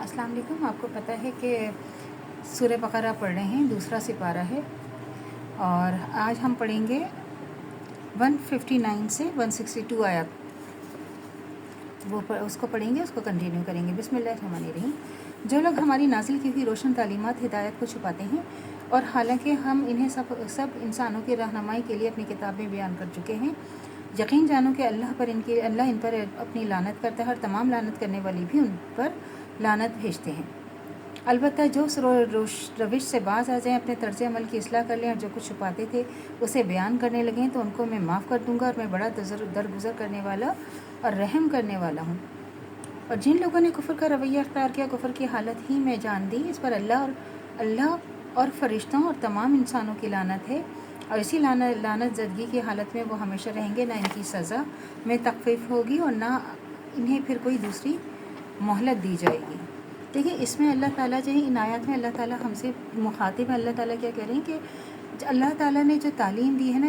अस्सलाम वालेकुम। आपको पता है कि सूरह बकरा पढ़ रहे हैं, दूसरा सिपारा है और आज हम पढ़ेंगे 159 से 162 आयत। उसको पढ़ेंगे, उसको कंटिन्यू करेंगे। बिस्मिल्लाहिर्रहमानिर्रहीम। जो लोग हमारी नाज़िल की हुई रोशन तालीमात हिदायत को छुपाते हैं और हालांकि हम इन्हें सब इंसानों की रहनुमाई के लिए अपनी किताबें बयान कर चुके हैं, यकीन जानो कि अल्लाह इन पर अपनी लानत करता है और तमाम लानत करने वाली भी उन पर लानत भेजते हैं। अलबत्ता जो रविश से बाज आ जाएं, अपने तर्ज अमल की इस्लाह कर लें और जो कुछ छुपाते थे उसे बयान करने लगें तो उनको मैं माफ़ कर दूंगा और मैं बड़ा दरगुजर करने वाला और रहम करने वाला हूँ। और जिन लोगों ने कुफ्र का रवैया अख्तियार किया, कुफ्र की हालत ही में जान दी, इस पर अल्लाह और फरिश्तों और तमाम इंसानों की लानत है और इसी लानत ज़दगी की हालत में वो हमेशा रहेंगे। ना इनकी सज़ा में तख़फ़ीफ़ होगी और ना इन्हें फिर कोई दूसरी मोहलत दी जाएगी। देखिए, इसमें अल्लाह ताला जो है, इन आयत में अल्लाह ताला हमसे मुखातिब है। अल्लाह ताला क्या कह रहे हैं कि अल्लाह ताला ने जो तालीम दी है ना,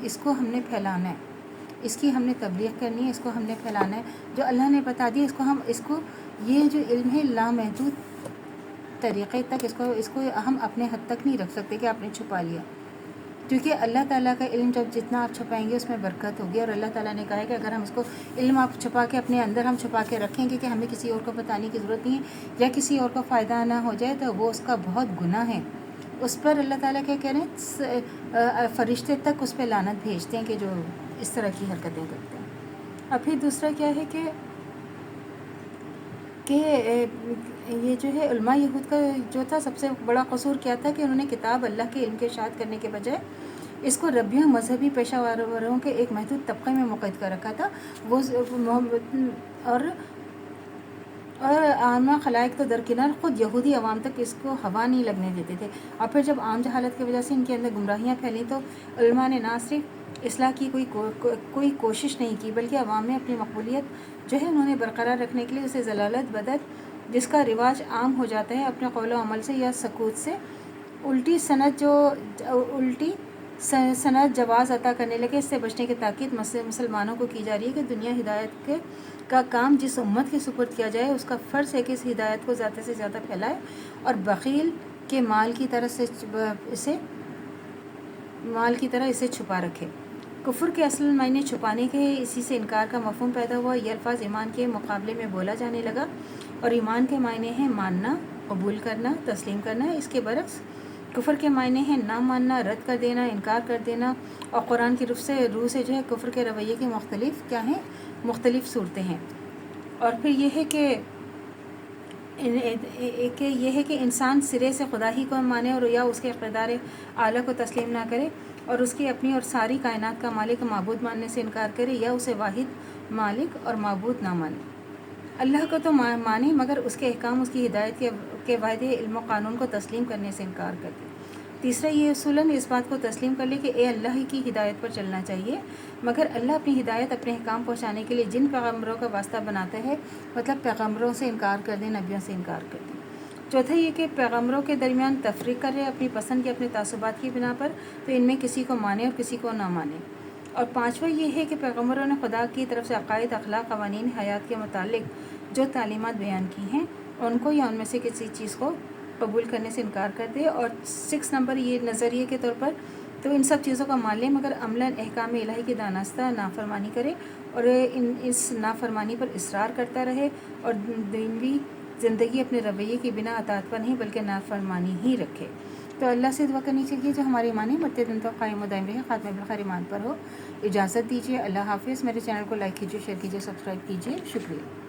इसको हमने फैलाना है, इसकी हमने तबलीग करनी है, इसको हमने फैलाना है। जो अल्लाह ने बता दिया इसको ये जो इल्म है लामहदूद तरीक़े तक इसको हम अपने हद तक नहीं रख सकते कि आपने छुपा लिया, क्योंकि अल्लाह ताला का इल्म जब जितना आप छुपाएंगे उसमें बरकत होगी। और अल्लाह ताला ने कहा है कि अगर हम इसको इल्म आप छुपा के अपने अंदर हम छुपा के रखेंगे कि हमें किसी और को बताने की ज़रूरत नहीं है या किसी और को फ़ायदा ना हो जाए, तो वो उसका बहुत गुनाह है। उस पर अल्लाह ताला क्या कह रहे हैं, फ़रिश्ते तक उस पर लानत भेजते हैं कि जो इस तरह की हरकतें करते हैं। अब फिर दूसरा क्या है कि ये जो है उलमा यहूद का जो था सबसे बड़ा कसूर क्या था कि उन्होंने किताब अल्लाह के इल्म के इरशाद करने के बजाय इसको रब्बियों मजहबी पेशावरों के एक महदूद तबक़े में मुक़य्यद कर रखा था। वो और आम खलाइक तो दरकिनार ख़ुद यहूदी अवाम तक इसको हवा नहीं लगने देते थे। और फिर जब आम जहालत की वजह से इनके अंदर गुमराहियाँ फैली तो उलमा ने ना सिर्फ इस्लाह की कोई कोशिश नहीं की, बल्कि अवाम में अपनी मकबूलियत जो है उन्होंने बरकरार रखने के लिए उसे ज़लालत बदत, जिसका रिवाज आम हो जाता है, अपने कौल व अमल से या सकूत से उल्टी सनद जवाज़ अता करने लगे। इससे बचने की ताकीद मुसलमानों को की जा रही है कि दुनिया हिदायत का काम जिस उम्मत के सुपुर्द किया जाए उसका फ़र्ज़ है कि इस हिदायत को ज़्यादा से ज़्यादा फैलाए और बख़ील के माल की तरह इसे छुपा रखे। कुफ्र के असल मायने छुपाने के, इसी से इनकार का मफ़हूम पैदा हुआ। यह अल्फाज ईमान के मुकाबले में बोला जाने लगा और ईमान के मायने हैं मानना, कबूल करना, तस्लीम करना। इसके बरक्स कुफ्र के मायने हैं ना मानना, रद्द कर देना, इनकार कर देना। और कुरान की रूह से जो है कुफ्र के रवैये की मुख्तलिफ़ सूरतें हैं। और फिर यह है कि इंसान सिरे से खुदा ही को माने और या उसके इक़्तिदार आला को तस्लीम ना करे और उसकी अपनी और सारी कायनात का मालिक माबूद मानने से इनकार करे या उसे वाहिद मालिक और माबूद ना माने। अल्लाह को तो माने मगर उसके अहकाम, उसकी हिदायत के वादे, इल्म कानून को तस्लीम करने से इनकार कर दे। तीसरा ये उसूलन इस बात को तस्लीम कर ले कि अल्लाह ही की हिदायत पर चलना चाहिए, मगर अल्लाह अपनी हिदायत अपने अहकाम पहुँचाने के लिए जिन पैगम्बरों का वास्ता बनाता है, मतलब पैगम्बरों से इनकार कर दे, नबियों से इनकार कर दे। चौथा ये कि पैगम्बरों के दरमियान तफरीक करे अपनी पसंद की, अपने तासुबात की बिना पर, तो इनमें किसी को माने और किसी को ना माने। और पाँचवा ये है कि पैगम्बरों ने खुदा की तरफ से अक़ायद, अखलाक, क़वानीन हयात के मुतालिक जो तालीमात बयान की हैं उनको या उनमें से किसी चीज़ को कबूल करने से इनकार कर दे। और 6 नंबर ये नज़रिए के तौर पर तो इन सब चीज़ों का मान ले मगर अमलन अहकाम इलाही की दानस्ता नाफरमानी करे और इस नाफरमानी पर इसरार करता रहे और दीनवी ज़िंदगी अपने रवैये की बिना अताअत पर नहीं बल्कि नाफरमानी ही रखे। तो अल्लाह से दुआ करनी चाहिए जो हमारे ईमान है मरते दिन तो कायम दायम रहे, ख़ात्मा बिल खैर ईमान पर हो। इजाज़त दीजिए। अल्लाह हाफ़िज़। मेरे चैनल को लाइक कीजिए, शेयर कीजिए, सब्सक्राइब कीजिए। शुक्रिया।